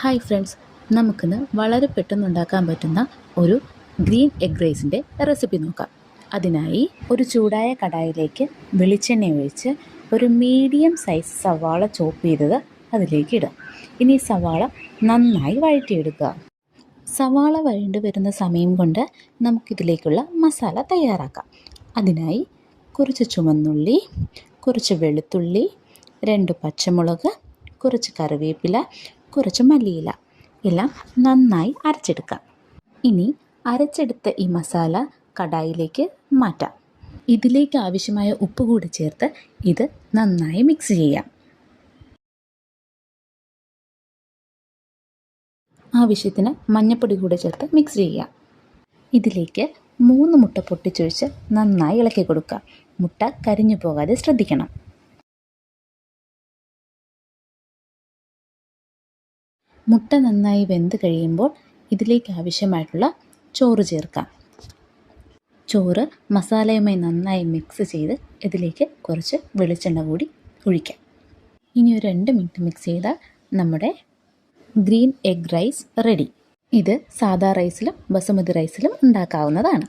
Hi friends, നമുക്കിന്ന് വളരെ പെട്ടെന്ന് ഉണ്ടാക്കാൻ പറ്റുന്ന ഒരു ഗ്രീൻ എഗ് റൈസിൻ്റെ റെസിപ്പി നോക്കാം. അതിനായി ഒരു ചൂടായ കടായിലേക്ക് വെളിച്ചെണ്ണ ഒഴിച്ച് ഒരു മീഡിയം സൈസ് സവാള ചോപ്പ് ചെയ്തത് അതിലേക്ക് ഇടുക. ഇനി സവാള നന്നായി വഴറ്റിയെടുക്കുക. സവാള വഴണ്ട് വരുന്ന സമയം കൊണ്ട് നമുക്കിതിലേക്കുള്ള മസാല തയ്യാറാക്കാം. അതിനായി കുറച്ച് ചുവന്നുള്ളി, കുറച്ച് വെളുത്തുള്ളി, 2 പച്ചമുളക്, കുറച്ച് കറിവേപ്പില, കുറച്ച് മല്ലിയില എല്ലാം നന്നായി അരച്ചെടുക്കാം. ഇനി അരച്ചെടുത്ത ഈ മസാല കടായിലേക്ക് മാറ്റാം. ഇതിലേക്ക് ആവശ്യമായ ഉപ്പ് കൂടി ചേർത്ത് ഇത് നന്നായി മിക്സ് ചെയ്യാം. ആവശ്യത്തിന് മഞ്ഞൾപ്പൊടി കൂടി ചേർത്ത് മിക്സ് ചെയ്യാം. ഇതിലേക്ക് 3 മുട്ട പൊട്ടിച്ചൊഴിച്ച് നന്നായി ഇളക്കി കൊടുക്കുക. മുട്ട കരിഞ്ഞു പോകാതെ ശ്രദ്ധിക്കണം. മുട്ട നന്നായി വെന്ത് കഴിയുമ്പോൾ ഇതിലേക്ക് ആവശ്യമായിട്ടുള്ള ചോറ് ചേർക്കാം. ചോറ് മസാലയുമായി നന്നായി മിക്സ് ചെയ്ത് ഇതിലേക്ക് കുറച്ച് വെളിച്ചെണ്ണ കൂടി ഒഴിക്കാം. ഇനി ഒരു 2 മിനിറ്റ് മിക്സ് ചെയ്താൽ നമ്മുടെ ഗ്രീൻ എഗ് റൈസ് റെഡി. ഇത് സാദാ റൈസിലും ബസുമതി റൈസിലും ഉണ്ടാക്കാവുന്നതാണ്.